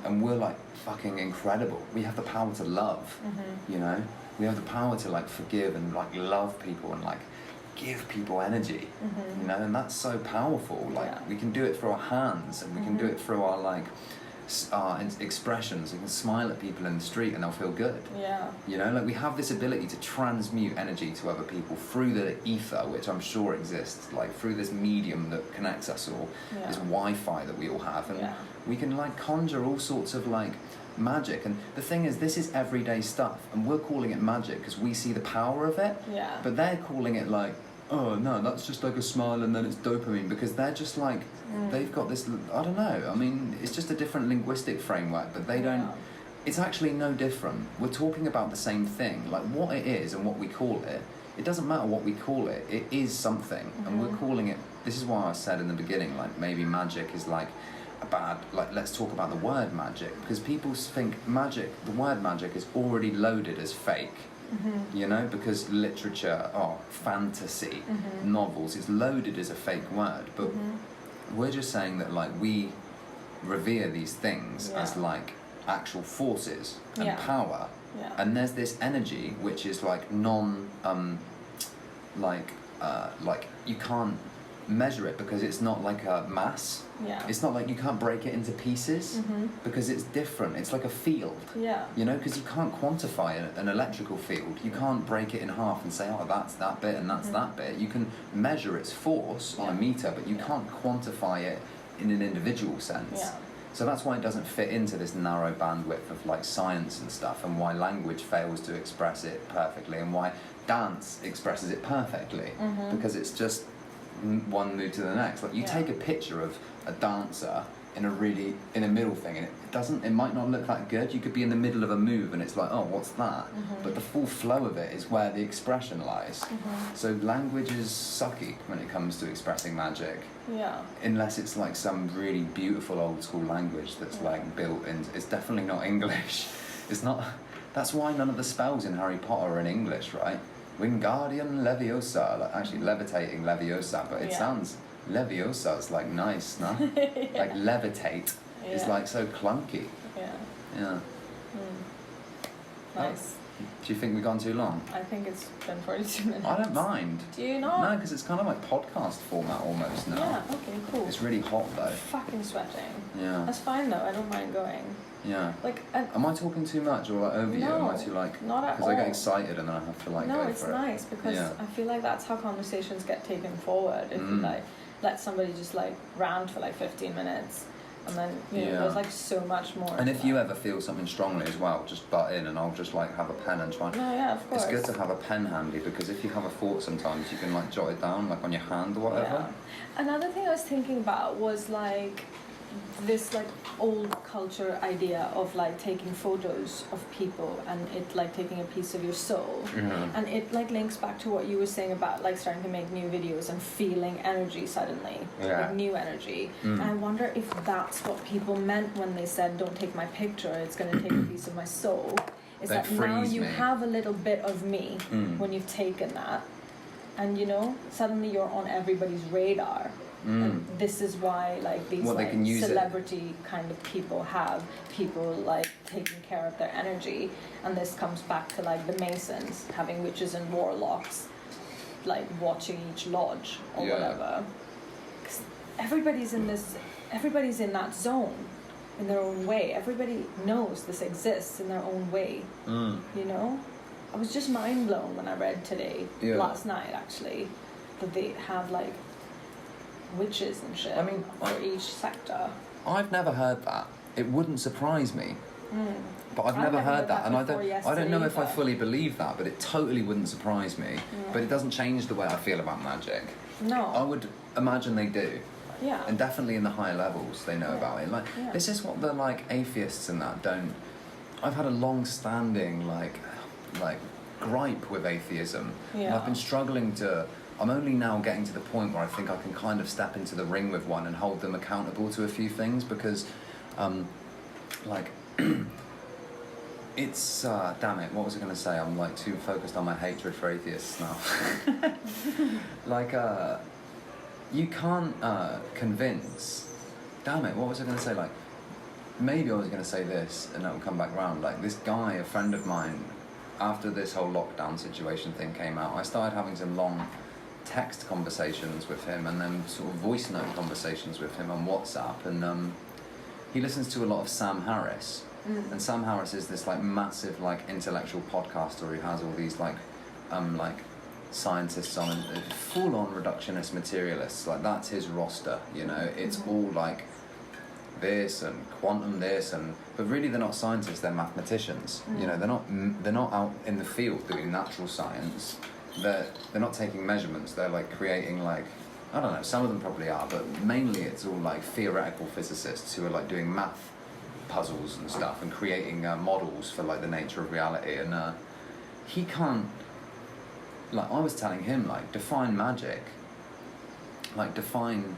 and we're like fucking incredible. We have the power to love, you know? We have the power to like forgive and like love people, and like give people energy, you know, and that's so powerful. Like we can do it through our hands, and we can do it through our like our expressions. You can smile at people in the street and they'll feel good. Yeah. You know, like we have this ability to transmute energy to other people through the ether, which I'm sure exists, like through this medium that connects us all, this Wi-Fi that we all have, and we can like conjure all sorts of like magic. And the thing is, this is everyday stuff, and we're calling it magic because we see the power of it. Yeah. But they're calling it like, oh no, that's just like a smile and then it's dopamine, because they're just like, they've got this, I don't know, I mean, it's just a different linguistic framework, but they don't, it's actually no different. We're talking about the same thing, like what it is and what we call it. It doesn't matter what we call it, it is something, and we're calling it, this is why I said in the beginning, like maybe magic is like a bad, like let's talk about the word magic, because people think magic, the word magic is already loaded as fake. You know, because literature, fantasy, novels, it's loaded as a fake word, but we're just saying that like we revere these things as like actual forces and power, and there's this energy which is like like you can't measure it because it's not like a mass. It's not like you can't break it into pieces because it's different. It's like a field. You know, because you can't quantify an electrical field. You can't break it in half and say, oh, that's that bit and that's that bit. You can measure its force on a meter, but you can't quantify it in an individual sense. So that's why it doesn't fit into this narrow bandwidth of like science and stuff, and why language fails to express it perfectly, and why dance expresses it perfectly, because it's just one move to the next. Like you take a picture of a dancer in a middle thing, and it might not look that good. You could be in the middle of a move and it's like, oh, what's that? But the full flow of it is where the expression lies. So language is sucky when it comes to expressing magic, unless it's like some really beautiful old school language that's like built in. It's definitely not English. It's not. That's why none of the spells in Harry Potter are in English, right? Wingardium Leviosa, like actually levitating Leviosa, but it sounds, Leviosa is like nice, no? Like levitate is like so clunky. Nice. Do you think we've gone too long? I think it's been 42 minutes. I don't mind. Do you not? No, because it's kind of like podcast format almost now. Yeah, okay, cool. It's really hot though. Fucking sweating. Yeah. That's fine though, I don't mind going. Yeah. Like, am I talking too much or like over you? Am I too like? Not at all. Because I get excited and then I have to like go for it. No, it's nice because I feel like that's how conversations get taken forward. If you like let somebody just like rant for like 15 minutes, and then you know there's like so much more. And if you ever feel something strongly as well, just butt in and I'll just like have a pen and try. No, yeah, of course. It's good to have a pen handy because if you have a thought, sometimes you can like jot it down like on your hand or whatever. Yeah. Another thing I was thinking about was like this like old culture idea of like taking photos of people and it like taking a piece of your soul, and it like links back to what you were saying about like starting to make new videos and feeling energy suddenly, like new energy. And I wonder if that's what people meant when they said don't take my picture, it's going to take a piece of my soul, is that now you have a little bit of me when you've taken that, and you know suddenly you're on everybody's radar. And this is why like these like celebrity kind of people have people like taking care of their energy, and this comes back to like the Masons having witches and warlocks like watching each lodge or whatever. 'Cause everybody's in that zone in their own way. Everybody knows this exists in their own way. You know, I was just mind blown when I read today, last night actually, that they have like witches and shit. I mean, for each sector. I've never heard that. It wouldn't surprise me. But I've never heard that, and I don't know if I fully believe that, but it totally wouldn't surprise me. But it doesn't change the way I feel about magic. No. I would imagine they do. Yeah. And definitely in the higher levels they know about it. Like this is what the like atheists and that don't. I've had a long-standing like gripe with atheism. And I've been struggling to. I'm only now getting to the point where I think I can kind of step into the ring with one and hold them accountable to a few things, because like it's damn it, what was I going to say? I'm like too focused on my hatred for atheists now. Like you can't convince, damn it, what was I going to say? Like maybe I was going to say this and that will come back round. Like this guy, a friend of mine, after this whole lockdown situation thing came out, I started having some long text conversations with him, and then sort of voice note conversations with him on WhatsApp, and he listens to a lot of Sam Harris. And Sam Harris is this like massive like intellectual podcaster who has all these like scientists on, full-on reductionist materialists. Like that's his roster, you know. It's all like this and quantum this, but really they're not scientists, they're mathematicians. You know, they're not out in the field doing natural science. They're not taking measurements. They're like creating like, I don't know, some of them probably are, but mainly it's all like theoretical physicists who are like doing math puzzles and stuff and creating models for like the nature of reality. And he can't, like I was telling him, like define magic, like define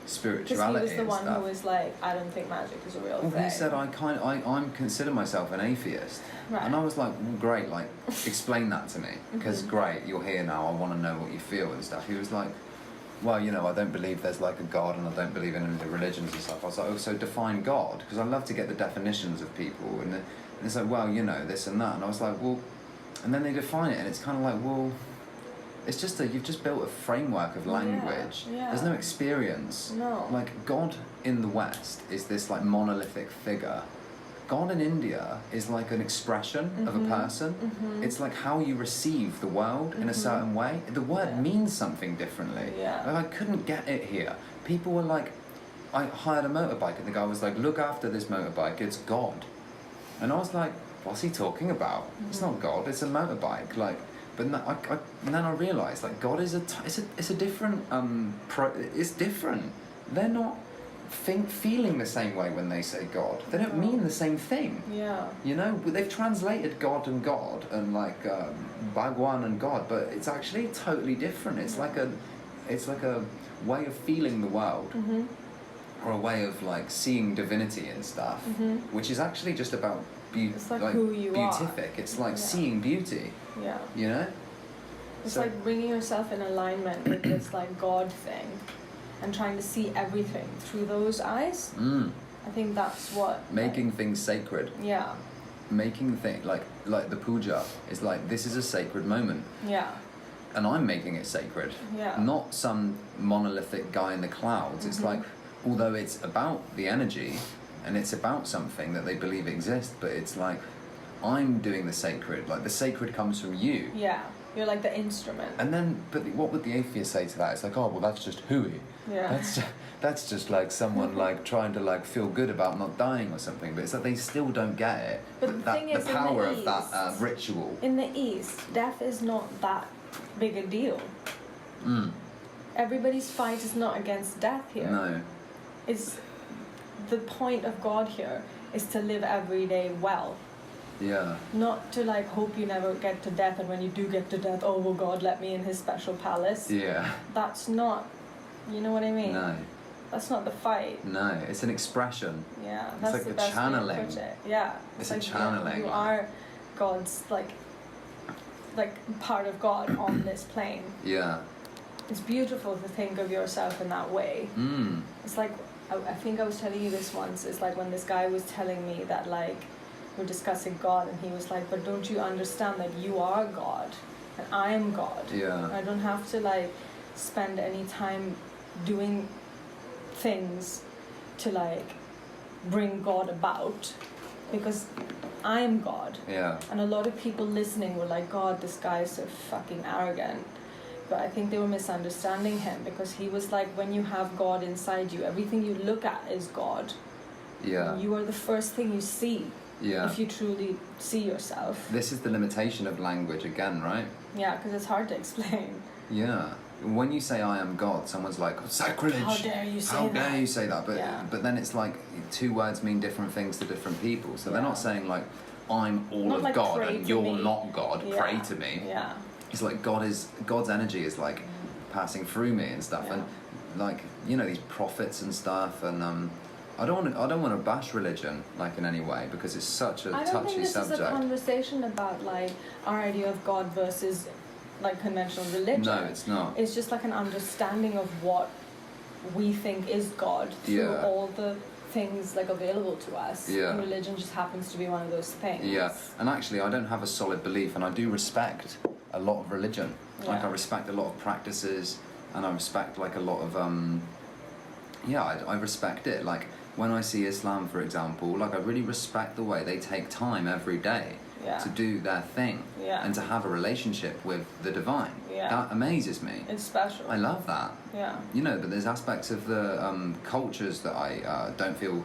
spirituality. Because he was the one who was like, I don't think magic is a real thing. He said I consider myself an atheist. Right. And I was like, well, great, like explain that to me, because great, you're here now, I want to know what you feel and stuff. He was like, well, you know, I don't believe there's like a God, and I don't believe in any of the religions and stuff. I was like, oh, so define God, because I love to get the definitions of people. And it's like, well, you know, this and that. And I was like, well, and then they define it, and it's kind of like, well, it's just you've just built a framework of language. Yeah. There's no experience. No. Like God in the West is this like monolithic figure. God in India is like an expression of a person. It's like how you receive the world in a certain way. The word means something differently. Yeah. Like, I couldn't get it here. People were like, I hired a motorbike, and the guy was like, look after this motorbike, it's God. And I was like, what's he talking about? It's not God, it's a motorbike. Like, but then I realised, like, God is it's a different it's different. They're not feeling the same way when they say God. They don't mean the same thing. Yeah. You know, they've translated God and like Bhagwan and God, but it's actually totally different. It's like a way of feeling the world, or a way of like seeing divinity and stuff, which is actually just about it's like who you beatific. It's like seeing beauty. Yeah. You know. It's like bringing yourself in alignment with this like God thing, and trying to see everything through those eyes. I think that's what making things sacred. Yeah. Making things like the puja is like, this is a sacred moment. Yeah. And I'm making it sacred. Yeah. Not some monolithic guy in the clouds. It's like, although it's about the energy and it's about something that they believe exists, but it's like, I'm doing the sacred. Like the sacred comes from you. Yeah. You're like the instrument. And then, but what would the atheist say to that? It's like, oh, well, that's just hooey. Yeah. That's just like someone like trying to like feel good about not dying or something. But it's like they still don't get it. But the power of that ritual. In the East, death is not that big a deal. Everybody's fight is not against death here. No. It's the point of God here is to live every day well. Yeah. Not to like hope you never get to death, and when you do get to death, oh, will God let me in his special palace? Yeah. That's not, you know what I mean? No. That's not the fight. No, it's an expression. Yeah, It's that's like the a best channeling. way to put it. Yeah. It's like, a channeling. You are God's like part of God on this plane. Yeah. It's beautiful to think of yourself in that way. It's like, I think I was telling you this once, it's like when this guy was telling me that like, we're discussing God, and he was like, but don't you understand that you are God and I am God? Yeah. I don't have to like spend any time doing things to like bring God about, because I'm God. Yeah. And a lot of people listening were like, God, this guy is so fucking arrogant. But I think they were misunderstanding him, because he was like, when you have God inside you, everything you look at is God. Yeah. You are the first thing you see. Yeah. If you truly see yourself. This is the limitation of language again, right? Yeah, because it's hard to explain. Yeah. When you say I am God, someone's like, oh, sacrilege. How dare you say How that? dare you say that? But Yeah. but then it's like two words mean different things to different people. So they're Yeah. not saying like, I'm all Not of like God pray and to you're me. not God. Yeah. Pray to me. Yeah. It's like God's energy is like passing through me and stuff, Yeah. and like, you know, these prophets and stuff, and I don't want to bash religion like in any way, because it's such a I don't think touchy this subject. is a conversation about like our idea of God versus like conventional religion. No, it's not. It's just like an understanding of what we think is God through Yeah. all the things like available to us. Yeah. And religion just happens to be one of those things. Yeah, and actually I don't have a solid belief, and I do respect a lot of religion. Like Yeah. I respect a lot of practices, and I respect like a lot of I respect it. Like when I see Islam, for example, like I really respect the way they take time every day to do their thing and to have a relationship with the divine. That amazes me. It's special. I love that. Yeah. You know, but there's aspects of the cultures that I don't feel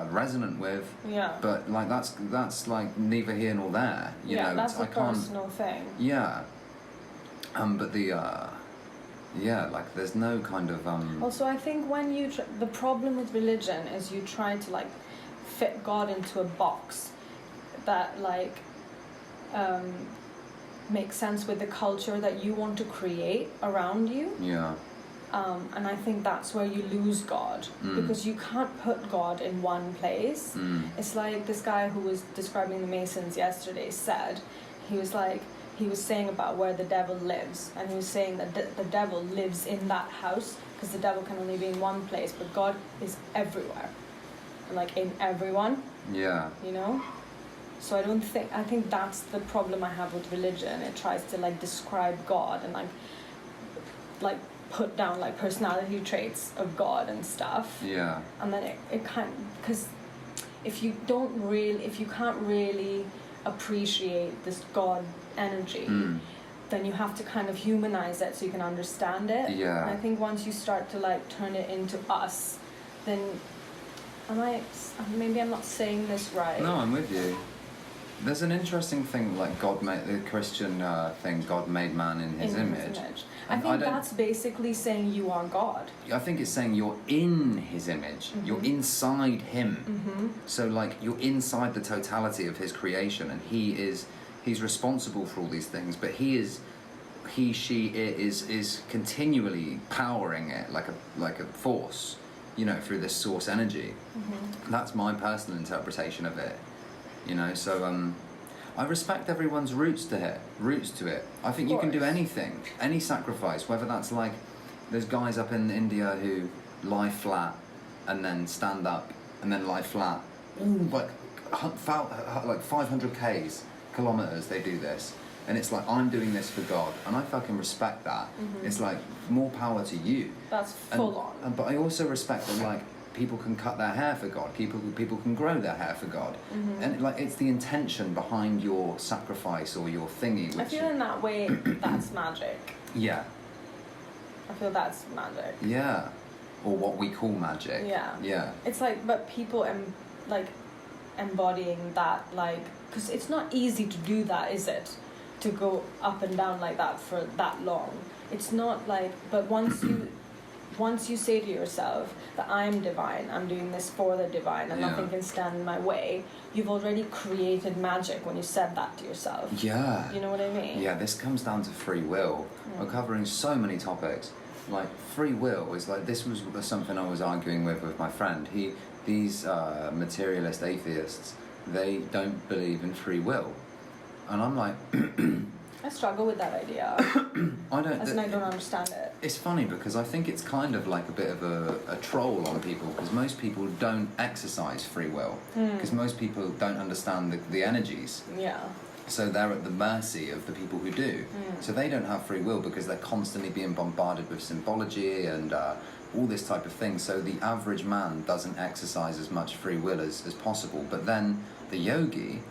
resonant with. Yeah. But like that's like neither here nor there. You know, that's a I can't. personal thing. Yeah. But the like there's no kind of Also, I think when you the problem with religion is you try to like fit God into a box that like makes sense with the culture that you want to create around you. Yeah. And I think that's where you lose God, because you can't put God in one place. It's like this guy who was describing the Masons yesterday said, he was saying about where the devil lives, and he was saying that the devil lives in that house because the devil can only be in one place, but God is everywhere, like in everyone. Yeah. You know? So I think that's the problem I have with religion. It tries to like describe God and like put down like personality traits of God and stuff. Yeah. And then it kind, because if you can't really appreciate this God energy, then you have to kind of humanize it so you can understand it. Yeah. And I think once you start to like turn it into us, then maybe I'm not saying this right. No, I'm with you. There's an interesting thing like God made the Christian thing. God made man in His image. I think that's basically saying you are God. I think it's saying you're in His image. You're inside Him. So like you're inside the totality of His creation, and He's responsible for all these things. But she is continually powering it like a force, you know, through this source energy. That's my personal interpretation of it. You know, so I respect everyone's roots to it. I think you can do anything, any sacrifice, whether that's like there's guys up in India who lie flat and then stand up and then lie flat. Ooh, like 500 kilometers they do this, and it's like I'm doing this for God, and I fucking respect that. It's like more power to you. That's full on. But I also respect that like people can cut their hair for God. People can grow their hair for God, and like it's the intention behind your sacrifice or your thingy. I feel in that way that's magic. Yeah. I feel that's magic. Yeah, or what we call magic. Yeah. Yeah. It's like, but people like embodying that, like, because it's not easy to do that, is it? To go up and down like that for that long. It's not like, but once you say to yourself that I'm divine, I'm doing this for the divine, and nothing can stand in my way, you've already created magic when you said that to yourself. Yeah. You know what I mean? Yeah, this comes down to free will. We're covering so many topics. Like, free will is like, this was something I was arguing with my friend. These materialist atheists, they don't believe in free will. And I'm like... I struggle with that idea. I don't understand it. It's funny because I think it's kind of like a bit of a troll on people, because most people don't exercise free will, because most people don't understand the energies. Yeah. So they're at the mercy of the people who do. So they don't have free will because they're constantly being bombarded with symbology and all this type of thing. So the average man doesn't exercise as much free will as possible. But then the yogi...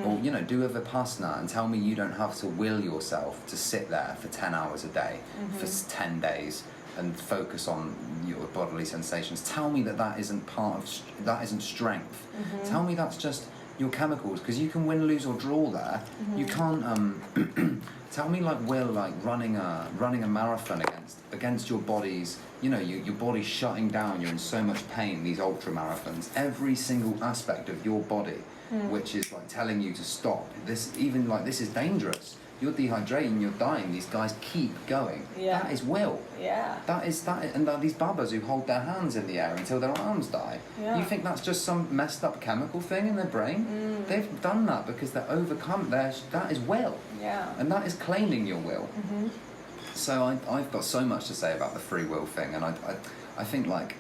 Or, you know, do a Vipassana and tell me you don't have to will yourself to sit there for 10 hours a day, for 10 days, and focus on your bodily sensations. Tell me that isn't that isn't strength. Tell me that's just your chemicals, because you can win, lose or draw there. You can't, tell me like running a marathon against your body's, you know, your body's shutting down, you're in so much pain, these ultra marathons. Every single aspect of your body, which is like telling you to stop. This is dangerous. You're dehydrating, you're dying. These guys keep going. Yeah. That is will. Yeah. That is, and these babas who hold their hands in the air until their arms die. Yeah. You think that's just some messed up chemical thing in their brain? They've done that because they're overcome. That is will. Yeah. And that is claiming your will. So I've got so much to say about the free will thing, and I think like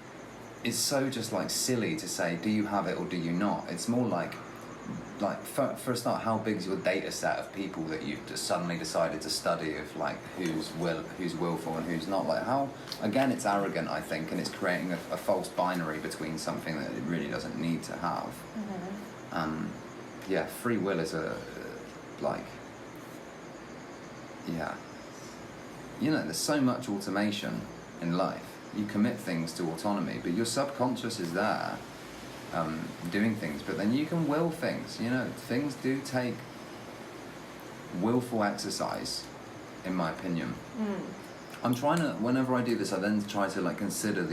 it's so just like silly to say, do you have it or do you not? It's more like, like for a start, how big is your data set of people that you've just suddenly decided to study, of like who's willful and who's not? Like how, again, it's arrogant, I think, and it's creating a false binary between something that it really doesn't need to have. Yeah, free will is there's so much automation in life. You commit things to autonomy, but your subconscious is there doing things, but then you can will things. Things do take willful exercise, in my opinion. I'm trying to, whenever I do this, I then try to like consider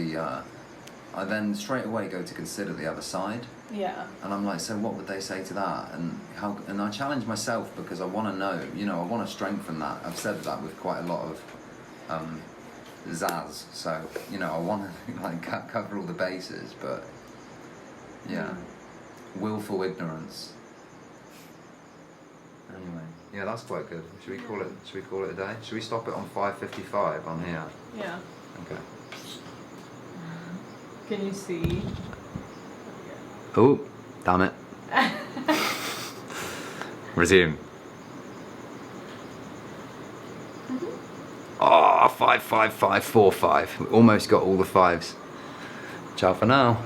I then straight away go to consider the other side. Yeah. And I'm like, so what would they say to that? And I challenge myself because I want to know, I want to strengthen that. I've said that with quite a lot of zazz. So, I want to like cover all the bases, but yeah, willful ignorance. Anyway, yeah, that's quite good. Should we call it a day? Should we stop it on 5:55 on here? Yeah. Okay. Can you see? Oh, damn it. Resume. Oh, 5, 5, 5, 4, 5. We almost got all the fives. Ciao for now.